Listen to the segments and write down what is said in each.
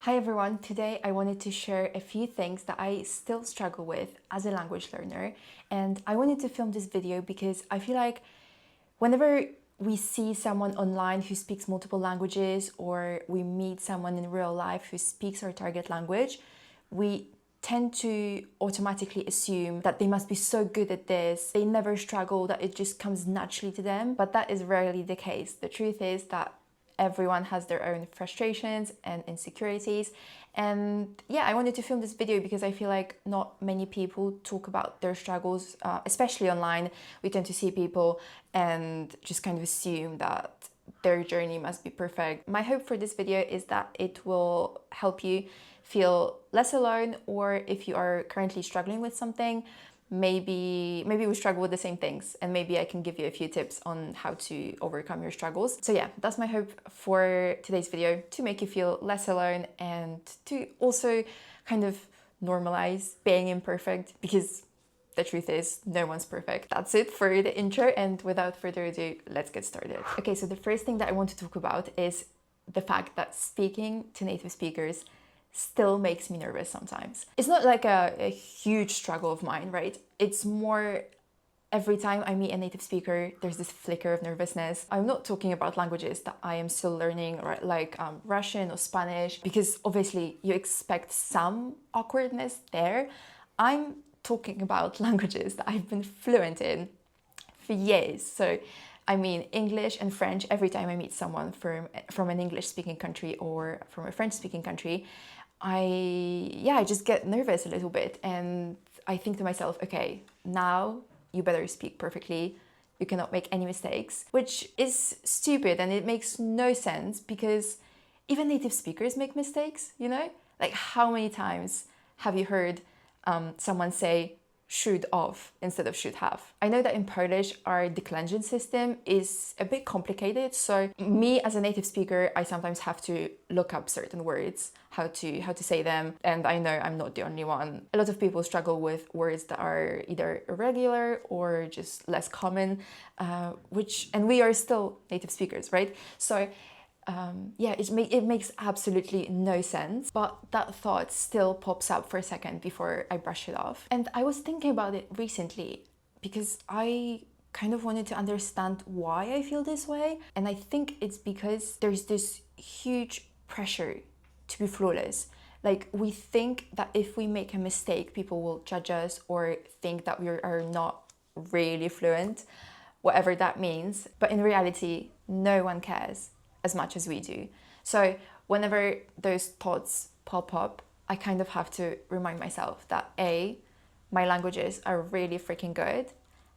Hi everyone, today I wanted to share a few things that I still struggle with as a language learner, and I wanted to film this video because I feel like whenever we see someone online who speaks multiple languages or we meet someone in real life who speaks our target language, we tend to automatically assume that they must be so good at this, they never struggle, that it just comes naturally to them, but that is rarely the case. The truth is that everyone has their own frustrations and insecurities. And yeah, I wanted to film this video because I feel like not many people talk about their struggles, especially online. We tend to see people and just kind of assume that their journey must be perfect. My hope for this video is that it will help you feel less alone, or if you are currently struggling with something, maybe we struggle with the same things, and maybe I can give you a few tips on how to overcome your struggles. So yeah, that's my hope for today's video, to make you feel less alone and to also kind of normalize being imperfect, because the truth is no one's perfect. That's it for the intro, and without further ado, let's get started. Okay, so the first thing that I want to talk about is the fact that speaking to native speakers still makes me nervous sometimes. It's not like a huge struggle of mine, right? It's more every time I meet a native speaker, there's this flicker of nervousness. I'm not talking about languages that I am still learning, right? Like Russian or Spanish, because obviously you expect some awkwardness there. I'm talking about languages that I've been fluent in for years. So I mean English and French. Every time I meet someone from an English-speaking country or from a French-speaking country, I just get nervous a little bit, and I think to myself, okay, now you better speak perfectly. You cannot make any mistakes, which is stupid and it makes no sense, because even native speakers make mistakes, you know? Like, how many times have you heard someone say should have instead of should have? I know that in Polish our declension system is a bit complicated, so me as a native speaker, I sometimes have to look up certain words, how to say them, and I know I'm not the only one. A lot of people struggle with words that are either irregular or just less common, and we are still native speakers, right? So it makes absolutely no sense, but that thought still pops up for a second before I brush it off. And I was thinking about it recently because I kind of wanted to understand why I feel this way. And I think it's because there's this huge pressure to be flawless. Like, we think that if we make a mistake, people will judge us or think that we are not really fluent, whatever that means. But in reality, no one cares as much as we do. So whenever those thoughts pop up, I kind of have to remind myself that A, my languages are really freaking good,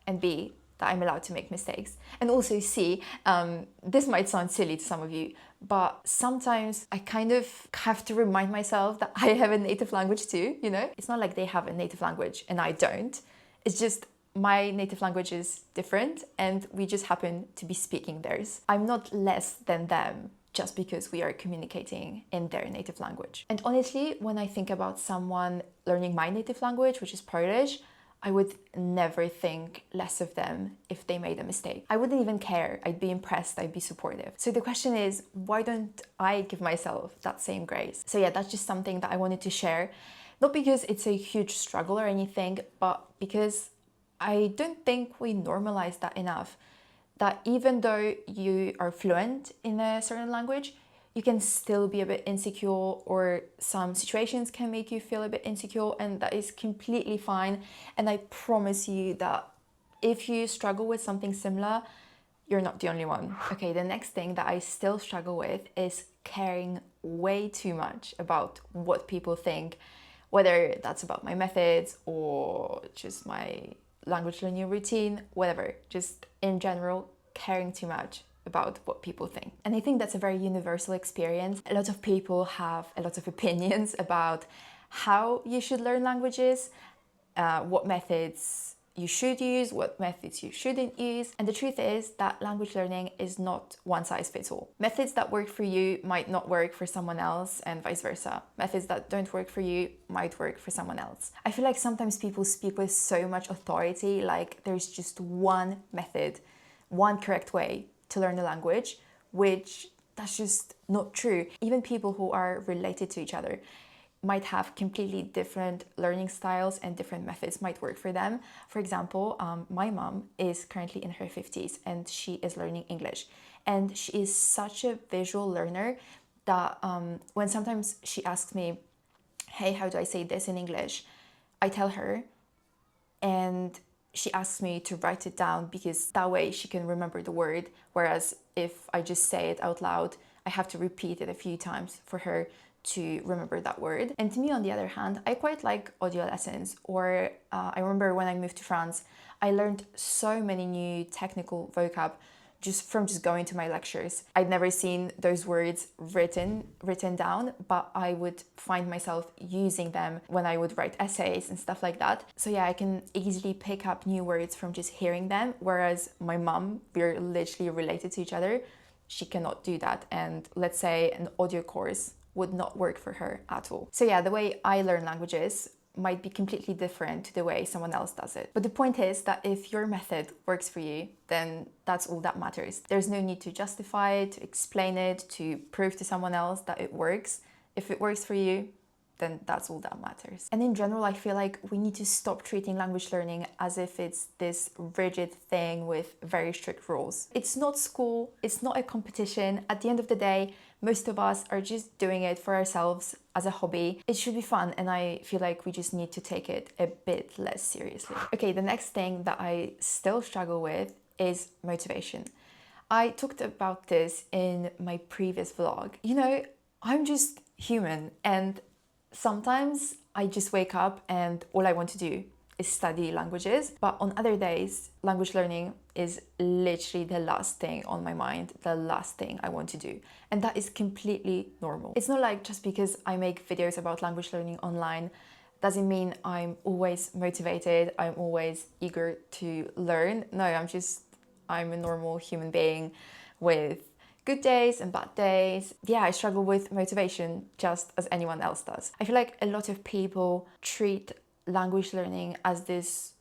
and B, that I'm allowed to make mistakes. And also C, this might sound silly to some of you, but sometimes I kind of have to remind myself that I have a native language too, you know? It's not like they have a native language and I don't. It's just my native language is different and we just happen to be speaking theirs. I'm not less than them just because we are communicating in their native language. And honestly, when I think about someone learning my native language, which is Polish, I would never think less of them if they made a mistake. I wouldn't even care. I'd be impressed, I'd be supportive. So the question is, why don't I give myself that same grace? So yeah, that's just something that I wanted to share. Not because it's a huge struggle or anything, but because I don't think we normalize that enough. That even though you are fluent in a certain language, you can still be a bit insecure, or some situations can make you feel a bit insecure, and that is completely fine. And I promise you that if you struggle with something similar, you're not the only one. Okay, the next thing that I still struggle with is caring way too much about what people think, whether that's about my methods or just my language learning routine, whatever, just in general, caring too much about what people think. And I think that's a very universal experience. A lot of people have a lot of opinions about how you should learn languages, what methods you should use, what methods you shouldn't use. And the truth is that language learning is not one size fits all. Methods that work for you might not work for someone else, and vice versa. Methods that don't work for you might work for someone else. I feel like sometimes people speak with so much authority, like there's just one method, one correct way to learn a language, which that's just not true. Even people who are related to each other might have completely different learning styles and different methods might work for them. For example, my mom is currently in her 50s and she is learning English. And she is such a visual learner that when sometimes she asks me, hey, how do I say this in English? I tell her, and she asks me to write it down because that way she can remember the word. Whereas if I just say it out loud, I have to repeat it a few times for her to remember that word. And to me, on the other hand, I quite like audio lessons. Or I remember when I moved to France, I learned so many new technical vocab just going to my lectures. I'd never seen those words written down, but I would find myself using them when I would write essays and stuff like that. So yeah, I can easily pick up new words from just hearing them, whereas my mom, we're literally related to each other, she cannot do that. And let's say an audio course would not work for her at all. So yeah, the way I learn languages might be completely different to the way someone else does it. But the point is that if your method works for you, then that's all that matters. There's no need to justify it, to explain it, to prove to someone else that it works. If it works for you, then that's all that matters. And in general, I feel like we need to stop treating language learning as if it's this rigid thing with very strict rules. It's not school, it's not a competition. At the end of the day, most of us are just doing it for ourselves as a hobby. It should be fun, and I feel like we just need to take it a bit less seriously. Okay, the next thing that I still struggle with is motivation. I talked about this in my previous vlog. You know, I'm just human, and sometimes I just wake up and all I want to do is study languages. But on other days, language learning is literally the last thing on my mind, the last thing I want to do. And that is completely normal. It's not like just because I make videos about language learning online doesn't mean I'm always motivated, I'm always eager to learn. No, I'm a normal human being with good days and bad days. Yeah, I struggle with motivation just as anyone else does. I feel like a lot of people treat language learning as this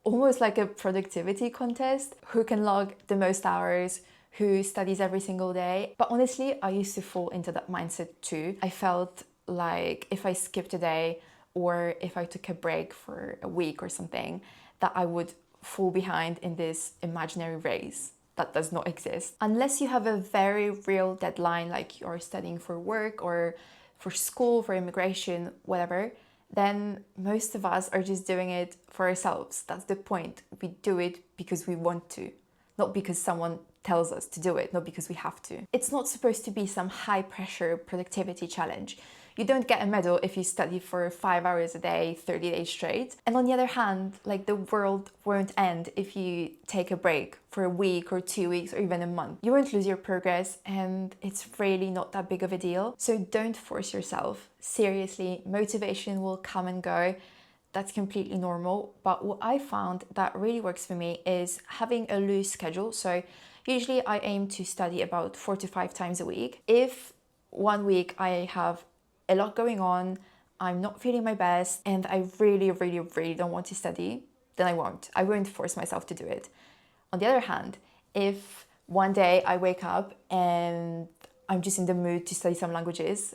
almost like a productivity contest. Who can log the most hours, who studies every single day. But honestly, I used to fall into that mindset too. I felt like if I skipped a day or if I took a break for a week or something, that I would fall behind in this imaginary race that does not exist. Unless you have a very real deadline, like you're studying for work or for school, for immigration, whatever, then most of us are just doing it for ourselves. That's the point. We do it because we want to, not because someone tells us to do it, not because we have to. It's not supposed to be some high pressure productivity challenge. You don't get a medal if you study for 5 hours a day, 30 days straight. And on the other hand, like, the world won't end if you take a break for a week or 2 weeks or even a month. You won't lose your progress, and it's really not that big of a deal. So don't force yourself. Seriously, motivation will come and go. That's completely normal. But what I found that really works for me is having a loose schedule. So usually I aim to study about 4 to 5 times a week. If one week I have a lot going on, I'm not feeling my best, and I really don't want to study, then I won't. I won't force myself to do it. On the other hand, if one day I wake up and I'm just in the mood to study some languages,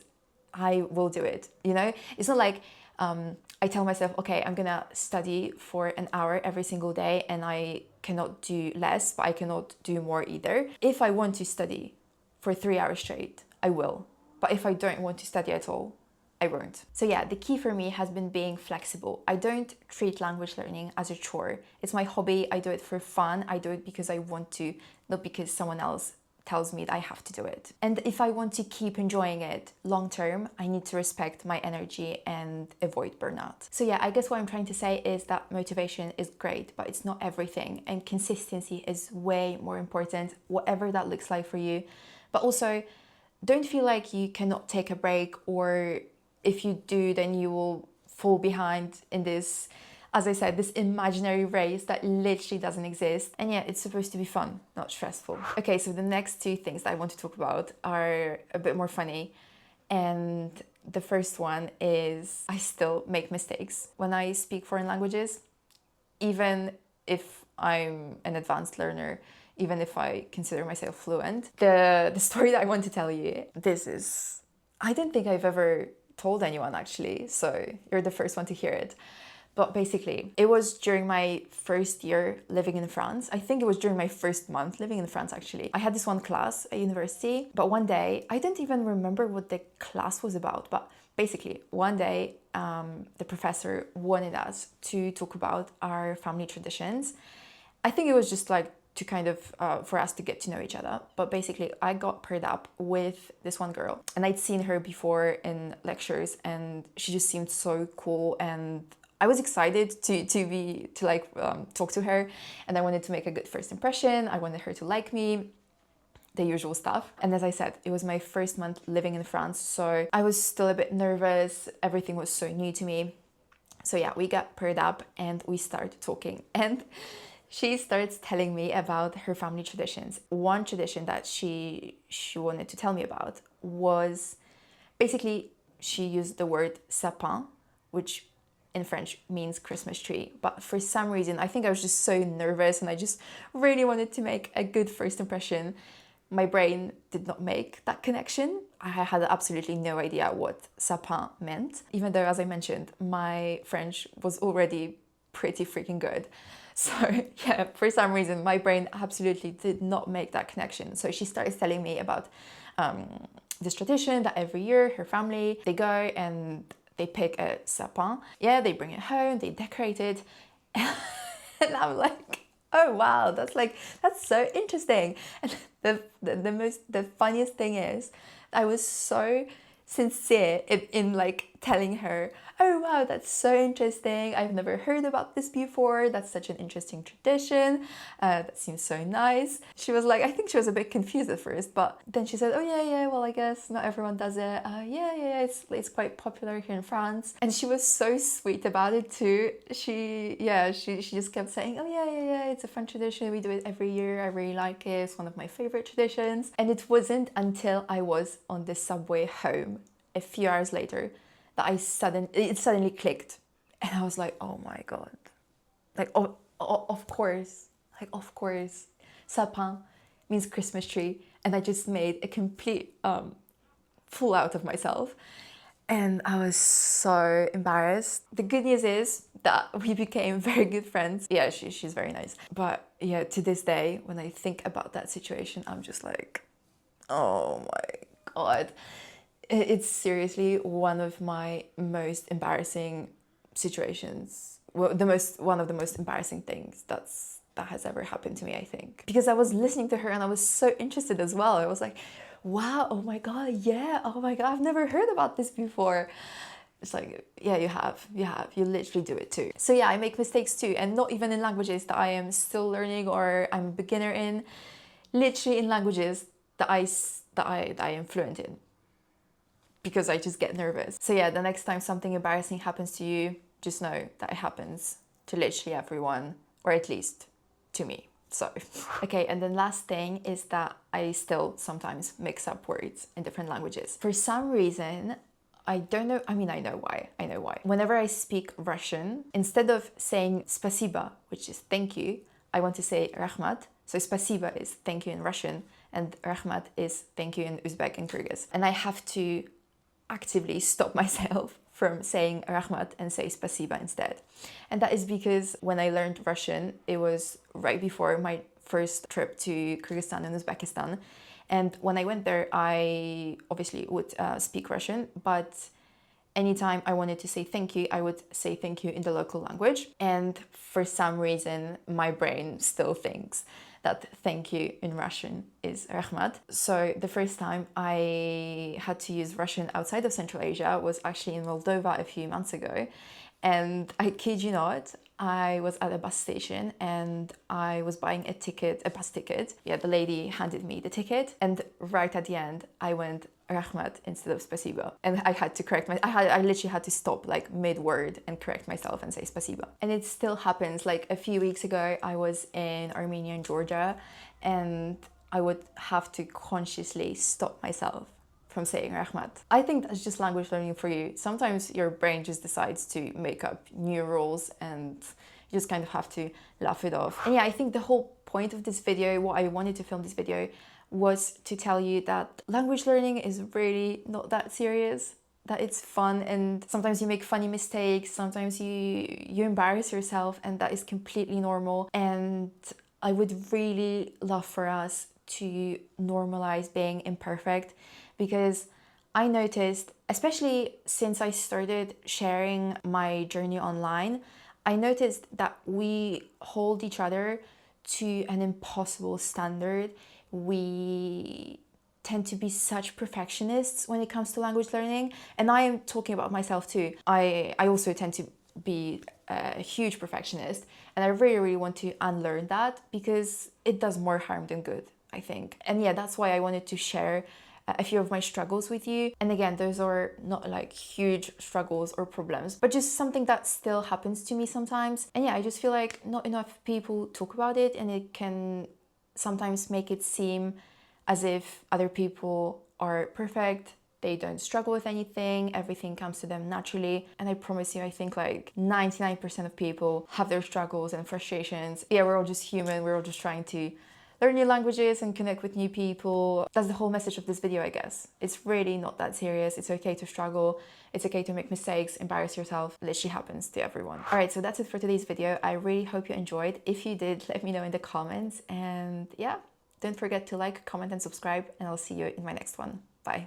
I will do it. You know, it's not like I tell myself, okay, I'm gonna study for an hour every single day and I cannot do less, but I cannot do more either. If I want to study for 3 hours straight, I will. But if I don't want to study at all, I won't. So yeah, the key for me has been being flexible. I don't treat language learning as a chore. It's my hobby. I do it for fun. I do it because I want to, not because someone else tells me that I have to do it. And if I want to keep enjoying it long term, I need to respect my energy and avoid burnout. So yeah, I guess what I'm trying to say is that motivation is great, but it's not everything. And consistency is way more important, whatever that looks like for you. But also, don't feel like you cannot take a break, or if you do, then you will fall behind in this, as I said, this imaginary race that literally doesn't exist. And yeah, it's supposed to be fun, not stressful. Okay, so the next two things that I want to talk about are a bit more funny. And the first one is I still make mistakes when I speak foreign languages. Even if I'm an advanced learner, even if I consider myself fluent. The story that I want to tell you, I don't think I've ever told anyone actually, so you're the first one to hear it. But basically, it was during my first year living in France. I think it was during my first month living in France, actually. I had this one class at university, but one day, I don't even remember what the class was about, but basically, one day, the professor wanted us to talk about our family traditions. I think it was just like to kind of, for us to get to know each other. But basically, I got paired up with this one girl, and I'd seen her before in lectures, and she just seemed so cool, and I was excited to talk to her, and I wanted to make a good first impression. I wanted her to like me, the usual stuff. And as I said, it was my first month living in France, so I was still a bit nervous. Everything was so new to me. So yeah, we got paired up and we started talking, and she starts telling me about her family traditions. One tradition that she wanted to tell me about was basically, she used the word sapin, which in French means Christmas tree. But for some reason, I think I was just so nervous and I just really wanted to make a good first impression. My brain did not make that connection. I had absolutely no idea what sapin meant, even though, as I mentioned, my French was already pretty freaking good. So yeah, for some reason, my brain absolutely did not make that connection. So she started telling me about this tradition that every year her family, they go and they pick a sapin. Yeah, they bring it home, they decorate it. And I'm like, oh wow, that's so interesting. And the funniest thing is, I was so sincere in like telling her, oh wow, that's so interesting. I've never heard about this before. That's such an interesting tradition. That seems so nice. She was like, I think she was a bit confused at first, but then she said, oh yeah, well, I guess not everyone does it. Yeah, it's quite popular here in France. And she was so sweet about it too. She just kept saying, oh yeah, it's a fun tradition. We do it every year. I really like it. It's one of my favorite traditions. And it wasn't until I was on the subway home a few hours later that it suddenly clicked, and I was like, oh my god, of course, sapin means Christmas tree, and I just made a complete fool out of myself, and I was so embarrassed. The good news is that we became very good friends. Yeah, she's very nice, but yeah, to this day, when I think about that situation, I'm just like, oh my god. It's seriously one of my most embarrassing situations. Well, one of the most embarrassing things that has ever happened to me, I think. Because I was listening to her and I was so interested as well. I was like, wow, oh my god, yeah, oh my god, I've never heard about this before. It's like, yeah, you literally do it too. So yeah, I make mistakes too, and not even in languages that I am still learning or I'm a beginner in, literally in languages that I am fluent in, because I just get nervous. So yeah, the next time something embarrassing happens to you, just know that it happens to literally everyone, or at least to me. So, okay, and then last thing is that I still sometimes mix up words in different languages. For some reason, I don't know, I know why. Whenever I speak Russian, instead of saying spasiba, which is thank you, I want to say rahmat. So spasiba is thank you in Russian, and rahmat is thank you in Uzbek and Kyrgyz. And I have to actively stop myself from saying rahmat and say spasiba instead. And that is because when I learned Russian, it was right before my first trip to Kyrgyzstan and Uzbekistan. And when I went there, I obviously would speak Russian, but anytime I wanted to say thank you, I would say thank you in the local language. And for some reason, my brain still thinks that thank you in Russian is rahmat. So the first time I had to use Russian outside of Central Asia was actually in Moldova a few months ago. And I kid you not, I was at a bus station and I was buying a bus ticket. Yeah, the lady handed me the ticket, and right at the end, I went rahmat instead of spasiba. And I had to correct I literally had to stop like mid-word and correct myself and say spasiba. And it still happens. Like a few weeks ago, I was in Armenia and Georgia, and I would have to consciously stop myself from saying rahmat. I think that's just language learning for you. Sometimes your brain just decides to make up new rules and You just kind of have to laugh it off. And yeah, I think the whole point of this video, what I wanted to film this video, was to tell you that language learning is really not that serious, that it's fun, and sometimes you make funny mistakes, sometimes you embarrass yourself, and that is completely normal. And I would really love for us to normalize being imperfect, because I noticed, especially since I started sharing my journey online, I noticed that we hold each other to an impossible standard. We tend to be such perfectionists when it comes to language learning, and I am talking about myself too. I also tend to be a huge perfectionist, and I really want to unlearn that, because it does more harm than good, I think. And yeah, that's why I wanted to share a few of my struggles with you. And again, those are not like huge struggles or problems, but just something that still happens to me sometimes. And yeah, I just feel like not enough people talk about it, and it can sometimes make it seem as if other people are perfect, they don't struggle with anything, everything comes to them naturally. And I promise you, I think like 99% of people have their struggles and frustrations. Yeah, we're all just human, we're all just trying to learn new languages and connect with new people. That's the whole message of this video, I guess. It's really not that serious. It's okay to struggle. It's okay to make mistakes, embarrass yourself. It literally happens to everyone. All right, so that's it for today's video. I really hope you enjoyed. If you did, let me know in the comments. And yeah, don't forget to like, comment, and subscribe, and I'll see you in my next one. Bye.